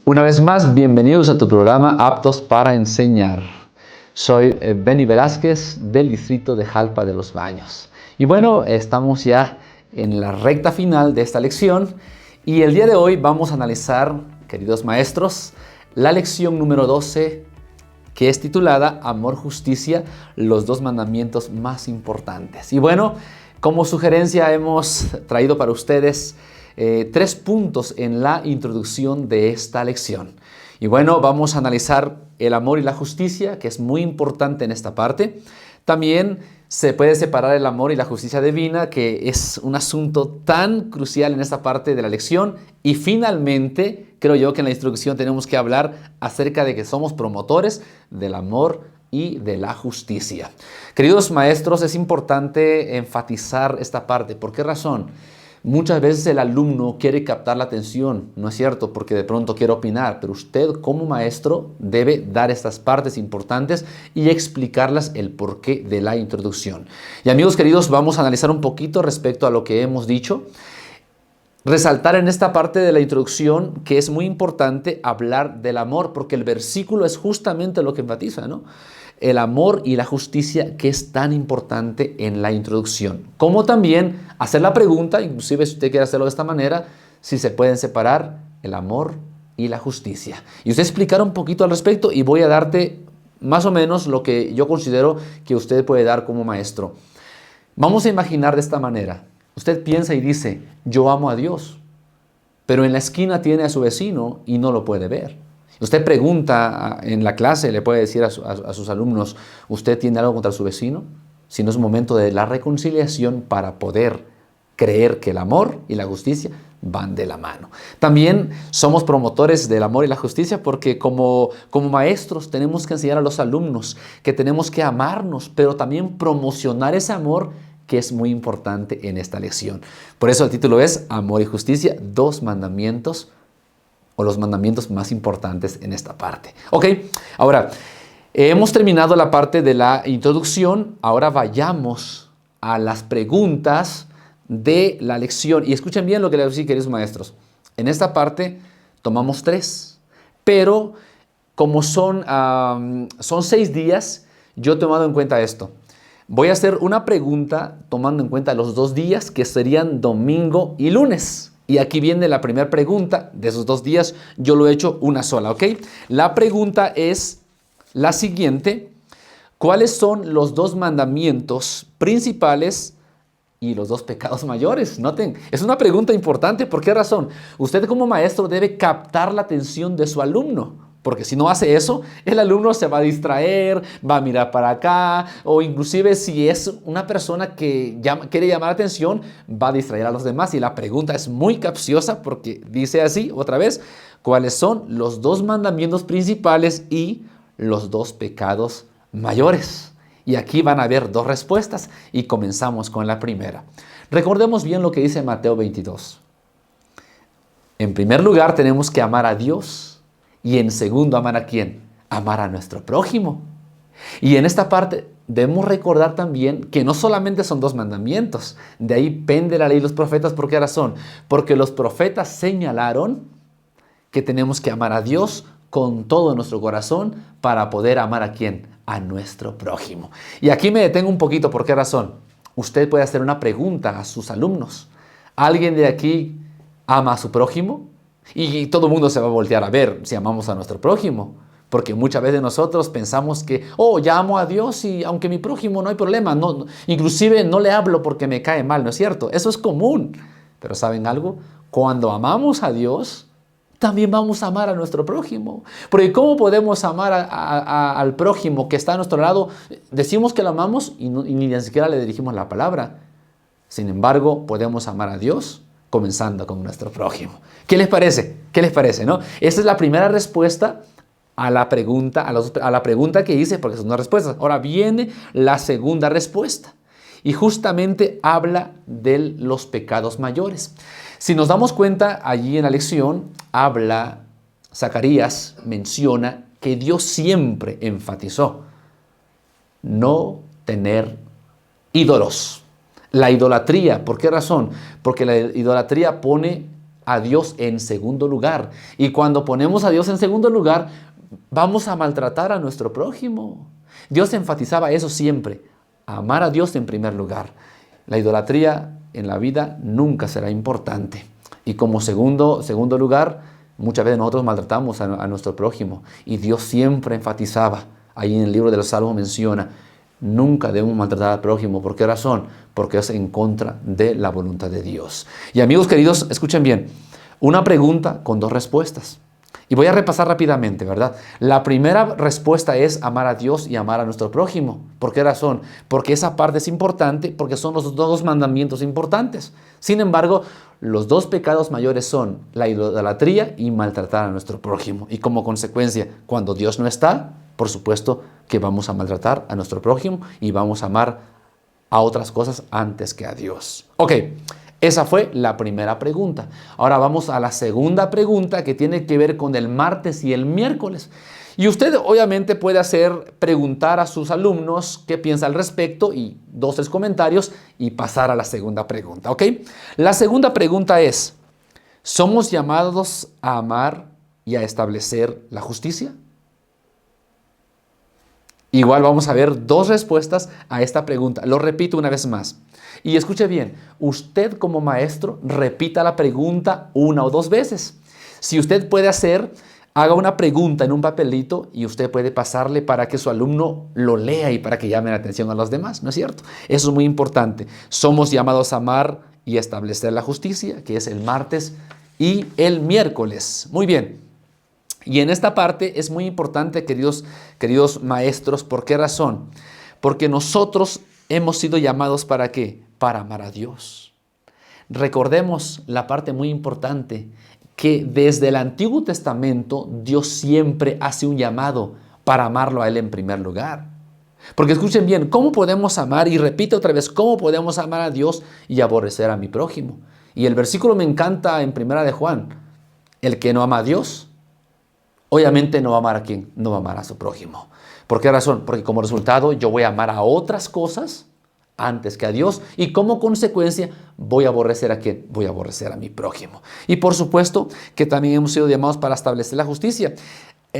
Una vez más, bienvenidos a tu programa Aptos para Enseñar. Soy Benny Velázquez del distrito de Jalpa de los Baños. Y bueno, estamos ya en la recta final de esta lección y el día de hoy vamos a analizar, queridos maestros, la lección número 12 que es titulada Amor, Justicia, los dos mandamientos más importantes. Y bueno, como sugerencia hemos traído para ustedes 3 puntos en la introducción de esta lección. Y bueno, vamos a analizar el amor y la justicia, que es muy importante en esta parte. También se puede separar el amor y la justicia divina, que es un asunto tan crucial en esta parte de la lección. Y finalmente, creo yo que en la introducción tenemos que hablar acerca de que somos promotores del amor y de la justicia. Queridos maestros, es importante enfatizar esta parte. ¿Por qué razón? Muchas veces el alumno quiere captar la atención, ¿no es cierto? Porque de pronto quiere opinar, pero usted como maestro debe dar estas partes importantes y explicarlas el porqué de la introducción. Y amigos queridos, vamos a analizar un poquito respecto a lo que hemos dicho. Resaltar en esta parte de la introducción que es muy importante hablar del amor, porque el versículo es justamente lo que enfatiza, ¿no? El amor y la justicia, que es tan importante en la introducción. Como también hacer la pregunta, inclusive si usted quiere hacerlo de esta manera, si se pueden separar el amor y la justicia. Y usted explicar un poquito al respecto y voy a darte más o menos lo que yo considero que usted puede dar como maestro. Vamos a imaginar de esta manera. Usted piensa y dice, yo amo a Dios, pero en la esquina tiene a su vecino y no lo puede ver. Usted pregunta en la clase, le puede decir a sus alumnos, ¿usted tiene algo contra su vecino? Si no es momento de la reconciliación para poder creer que el amor y la justicia van de la mano. También somos promotores del amor y la justicia porque como maestros tenemos que enseñar a los alumnos que tenemos que amarnos, pero también promocionar ese amor que es muy importante en esta lección. Por eso el título es Amor y Justicia, dos mandamientos o los mandamientos más importantes en esta parte. Ok, ahora hemos terminado la parte de la introducción, ahora vayamos a las preguntas de la lección. Y escuchen bien lo que les voy a decir, queridos maestros. En esta parte tomamos 3, pero como son 6 días, yo he tomado en cuenta esto. Voy a hacer una pregunta tomando en cuenta los 2 días que serían domingo y lunes. Y aquí viene la primera pregunta de esos 2 días. Yo lo he hecho una sola, ¿ok? La pregunta es la siguiente. ¿Cuáles son los 2 mandamientos principales y los 2 pecados mayores? Noten, es una pregunta importante. ¿Por qué razón? Usted como maestro debe captar la atención de su alumno. Porque si no hace eso, el alumno se va a distraer, va a mirar para acá, o inclusive si es una persona que quiere llamar la atención, va a distraer a los demás. Y la pregunta es muy capciosa porque dice así, otra vez, ¿cuáles son los 2 mandamientos principales y los 2 pecados mayores? Y aquí van a haber 2 respuestas y comenzamos con la primera. Recordemos bien lo que dice Mateo 22. En primer lugar, tenemos que amar a Dios. Y en segundo, ¿amar a quién? Amar a nuestro prójimo. Y en esta parte debemos recordar también que no solamente son 2 mandamientos. De ahí pende la ley y los profetas. ¿Por qué razón? Porque los profetas señalaron que tenemos que amar a Dios con todo nuestro corazón para poder amar a quién? A nuestro prójimo. Y aquí me detengo un poquito. ¿Por qué razón? Usted puede hacer una pregunta a sus alumnos. ¿Alguien de aquí ama a su prójimo? Y todo el mundo se va a voltear a ver si amamos a nuestro prójimo. Porque muchas veces nosotros pensamos que, ya amo a Dios y aunque mi prójimo no hay problema. No, inclusive no le hablo porque me cae mal, ¿no es cierto? Eso es común. Pero ¿saben algo? Cuando amamos a Dios, también vamos a amar a nuestro prójimo. Porque ¿cómo podemos amar al prójimo que está a nuestro lado? Decimos que lo amamos y ni siquiera le dirigimos la palabra. Sin embargo, podemos amar a Dios comenzando con nuestro prójimo. ¿Qué les parece? ¿Qué les parece, no? Esta es la primera respuesta a la pregunta, a la pregunta que hice, porque son 2 respuestas. Ahora viene la segunda respuesta. Y justamente habla de los pecados mayores. Si nos damos cuenta, allí en la lección, Zacarías menciona que Dios siempre enfatizó no tener ídolos. La idolatría, ¿por qué razón? Porque la idolatría pone a Dios en segundo lugar. Y cuando ponemos a Dios en segundo lugar, vamos a maltratar a nuestro prójimo. Dios enfatizaba eso siempre, amar a Dios en primer lugar. La idolatría en la vida nunca será importante. Y como segundo lugar, muchas veces nosotros maltratamos a nuestro prójimo. Y Dios siempre enfatizaba, ahí en el libro de los Salmos menciona, nunca debemos maltratar al prójimo. ¿Por qué razón? Porque es en contra de la voluntad de Dios. Y amigos queridos, escuchen bien, una pregunta con dos respuestas. Y voy a repasar rápidamente, ¿verdad? La primera respuesta es amar a Dios y amar a nuestro prójimo. ¿Por qué razón? Porque esa parte es importante, porque son los dos mandamientos importantes. Sin embargo, los dos pecados mayores son la idolatría y maltratar a nuestro prójimo. Y como consecuencia, cuando Dios no está, por supuesto que vamos a maltratar a nuestro prójimo y vamos a amar a otras cosas antes que a Dios. Ok. Esa fue la primera pregunta. Ahora vamos a la segunda pregunta que tiene que ver con el martes y el miércoles. Y usted obviamente puede preguntar a sus alumnos qué piensa al respecto y 2 o 3 comentarios y pasar a la segunda pregunta, ¿ok? La segunda pregunta es, ¿somos llamados a amar y a establecer la justicia? Igual vamos a ver 2 respuestas a esta pregunta. Lo repito una vez más. Y escuche bien, usted como maestro repita la pregunta 1 o 2 veces. Si usted puede haga una pregunta en un papelito y usted puede pasarle para que su alumno lo lea y para que llame la atención a los demás, ¿no es cierto? Eso es muy importante. Somos llamados a amar y establecer la justicia, que es el martes y el miércoles. Muy bien. Y en esta parte es muy importante, queridos maestros, ¿por qué razón? Porque nosotros hemos sido llamados ¿para qué? Para amar a Dios. Recordemos la parte muy importante, que desde el Antiguo Testamento Dios siempre hace un llamado para amarlo a Él en primer lugar. Porque escuchen bien, ¿cómo podemos amar? Y repito otra vez, ¿cómo podemos amar a Dios y aborrecer a mi prójimo? Y el versículo me encanta en 1 de Juan, el que no ama a Dios, obviamente no va a amar a quién, no va a amar a su prójimo. ¿Por qué razón? Porque como resultado yo voy a amar a otras cosas antes que a Dios y como consecuencia voy a aborrecer a quién, voy a aborrecer a mi prójimo. Y por supuesto que también hemos sido llamados para establecer la justicia.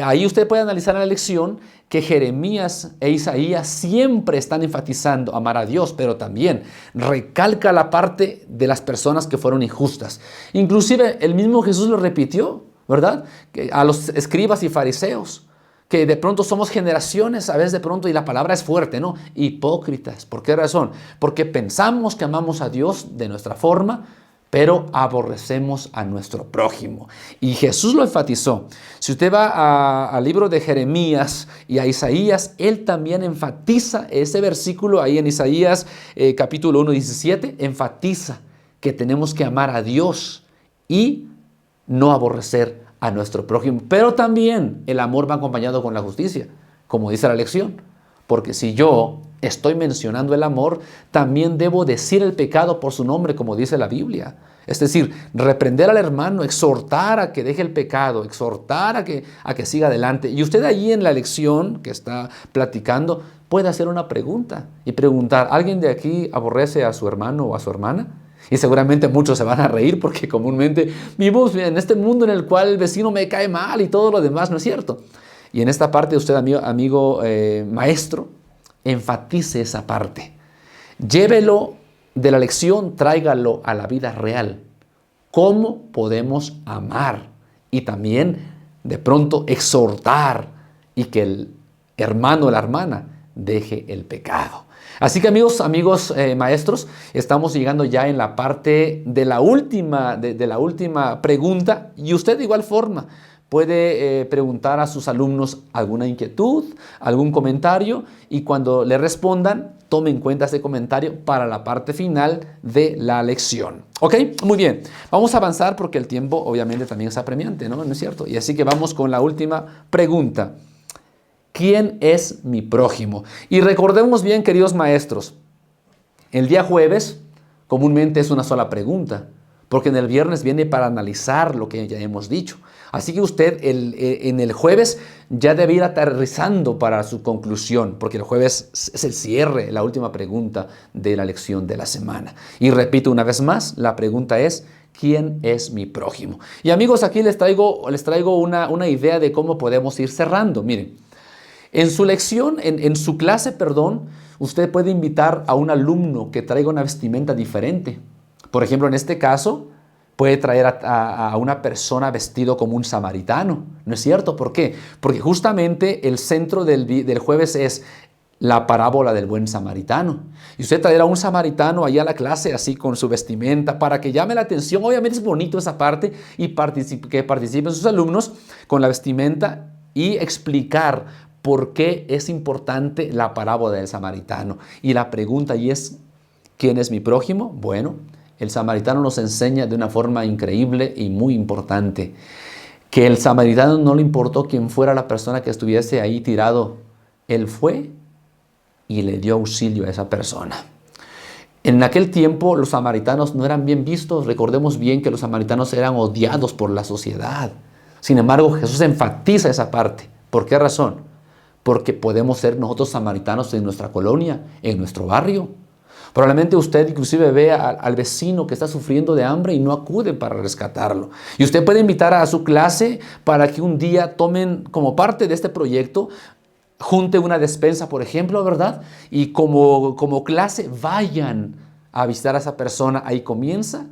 Ahí usted puede analizar en la lección que Jeremías e Isaías siempre están enfatizando amar a Dios, pero también recalca la parte de las personas que fueron injustas. Inclusive el mismo Jesús lo repitió, ¿verdad? A los escribas y fariseos, que de pronto somos generaciones, a veces de pronto, y la palabra es fuerte, ¿no? Hipócritas. ¿Por qué razón? Porque pensamos que amamos a Dios de nuestra forma, pero aborrecemos a nuestro prójimo. Y Jesús lo enfatizó. Si usted va al libro de Jeremías y a Isaías, él también enfatiza ese versículo ahí en Isaías capítulo 1, 17, enfatiza que tenemos que amar a Dios y no aborrecer a nuestro prójimo. Pero también el amor va acompañado con la justicia, como dice la lección. Porque si yo estoy mencionando el amor, también debo decir el pecado por su nombre, como dice la Biblia. Es decir, reprender al hermano, exhortar a que deje el pecado, exhortar a que siga adelante. Y usted allí en la lección que está platicando puede hacer una pregunta y preguntar, ¿alguien de aquí aborrece a su hermano o a su hermana? Y seguramente muchos se van a reír porque comúnmente vivimos en este mundo en el cual el vecino me cae mal y todo lo demás, ¿no es cierto? Y en esta parte usted, amigo maestro, enfatice esa parte. Llévelo de la lección, tráigalo a la vida real. ¿Cómo podemos amar? Y también de pronto exhortar y que el hermano o la hermana deje el pecado. Así que amigos maestros, estamos llegando ya en la parte de la última pregunta y usted de igual forma puede preguntar a sus alumnos alguna inquietud, algún comentario y cuando le respondan, tome en cuenta ese comentario para la parte final de la lección. ¿Ok? Muy bien. Vamos a avanzar porque el tiempo obviamente también es apremiante, ¿no? ¿No es cierto? Y así que vamos con la última pregunta. ¿Quién es mi prójimo? Y recordemos bien, queridos maestros, el día jueves comúnmente es una sola pregunta, porque en el viernes viene para analizar lo que ya hemos dicho. Así que usted en el jueves ya debe ir aterrizando para su conclusión, porque el jueves es el cierre, la última pregunta de la lección de la semana. Y repito una vez más, la pregunta es, ¿quién es mi prójimo? Y amigos, aquí les traigo una idea de cómo podemos ir cerrando. Miren, en su lección, en su clase, perdón, usted puede invitar a un alumno que traiga una vestimenta diferente. Por ejemplo, en este caso, puede traer a una persona vestido como un samaritano. ¿No es cierto? ¿Por qué? Porque justamente el centro del jueves es la parábola del buen samaritano. Y usted traerá a un samaritano allá a la clase así con su vestimenta para que llame la atención. Obviamente es bonito esa parte y que participen sus alumnos con la vestimenta y explicar por qué es importante la parábola del samaritano. Y la pregunta y es, ¿quién es mi prójimo? Bueno, el samaritano nos enseña de una forma increíble y muy importante que el samaritano no le importó quién fuera la persona que estuviese ahí tirado. Él fue y le dio auxilio a esa persona. En aquel tiempo los samaritanos no eran bien vistos. Recordemos bien que los samaritanos eran odiados por la sociedad. Sin embargo, Jesús enfatiza esa parte. ¿Por qué razón? Porque podemos ser nosotros samaritanos en nuestra colonia, en nuestro barrio. Probablemente usted inclusive ve al vecino que está sufriendo de hambre y no acude para rescatarlo. Y usted puede invitar a su clase para que un día tomen como parte de este proyecto, junte una despensa, por ejemplo, ¿verdad? Y como clase vayan a visitar a esa persona. Ahí comienza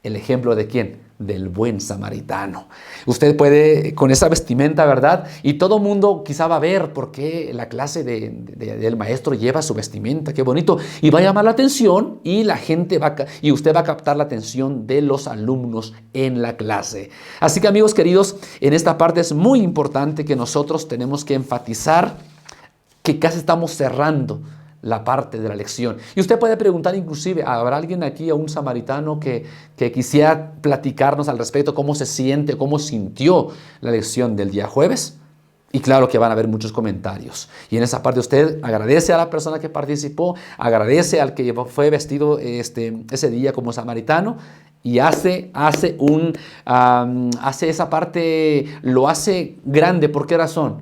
el ejemplo de ¿quién? Del buen samaritano. Usted puede con esa vestimenta, ¿verdad? Y todo mundo quizá va a ver por qué la clase del maestro lleva su vestimenta, qué bonito. Y va a llamar la atención y y usted va a captar la atención de los alumnos en la clase. Así que amigos queridos, en esta parte es muy importante que nosotros tenemos que enfatizar que casi estamos cerrando la parte de la lección. Y usted puede preguntar inclusive, ¿habrá alguien aquí, a un samaritano que quisiera platicarnos al respecto cómo se siente, cómo sintió la lección del día jueves? Y claro que van a haber muchos comentarios. Y en esa parte usted agradece a la persona que participó, agradece al que fue vestido ese día como samaritano y hace esa parte, lo hace grande. ¿Por qué razón?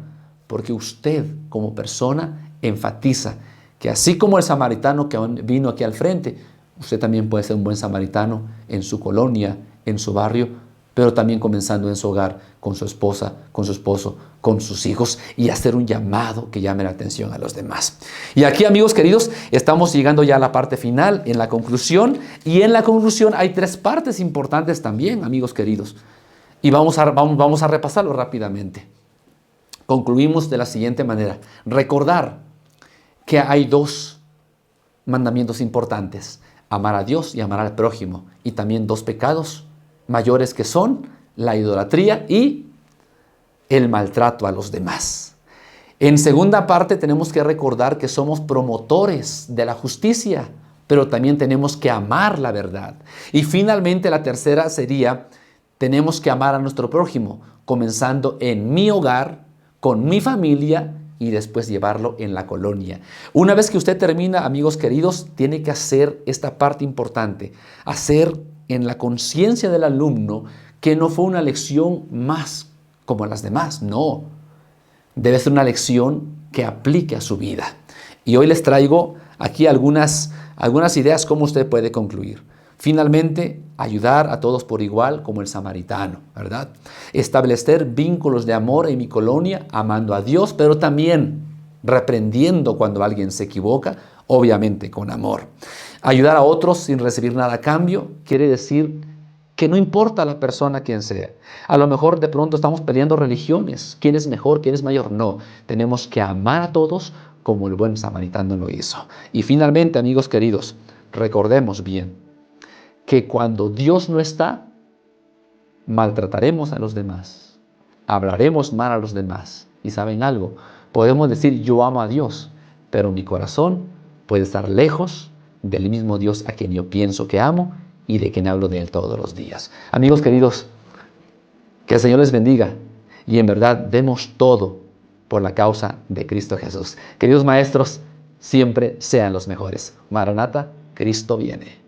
Porque usted como persona enfatiza que así como el samaritano que vino aquí al frente, usted también puede ser un buen samaritano en su colonia, en su barrio, pero también comenzando en su hogar, con su esposa, con su esposo, con sus hijos, y hacer un llamado que llame la atención a los demás. Y aquí, amigos queridos, estamos llegando ya a la parte final, en la conclusión, y en la conclusión hay 3 partes importantes también, amigos queridos, y vamos a repasarlo rápidamente. Concluimos de la siguiente manera: recordar que hay 2 mandamientos importantes: amar a Dios y amar al prójimo, y también 2 pecados mayores que son la idolatría y el maltrato a los demás. En segunda parte tenemos que recordar que somos promotores de la justicia, pero también tenemos que amar la verdad. Y finalmente la tercera sería, tenemos que amar a nuestro prójimo, comenzando en mi hogar, con mi familia, y después llevarlo en la colonia. Una vez que usted termina, amigos queridos, tiene que hacer esta parte importante, hacer en la conciencia del alumno que no fue una lección más como las demás, no. Debe ser una lección que aplique a su vida. Y hoy les traigo aquí algunas ideas cómo usted puede concluir. Finalmente, ayudar a todos por igual como el samaritano, ¿verdad? Establecer vínculos de amor en mi colonia, amando a Dios, pero también reprendiendo cuando alguien se equivoca, obviamente con amor. Ayudar a otros sin recibir nada a cambio quiere decir que no importa la persona quien sea. A lo mejor de pronto estamos peleando religiones, quién es mejor, quién es mayor. No, tenemos que amar a todos como el buen samaritano lo hizo. Y finalmente, amigos queridos, recordemos bien que cuando Dios no está, maltrataremos a los demás, hablaremos mal a los demás. Y ¿saben algo? Podemos decir yo amo a Dios, pero mi corazón puede estar lejos del mismo Dios a quien yo pienso que amo y de quien hablo de Él todos los días. Amigos queridos, que el Señor les bendiga y en verdad demos todo por la causa de Cristo Jesús. Queridos maestros, siempre sean los mejores. Maranata, Cristo viene.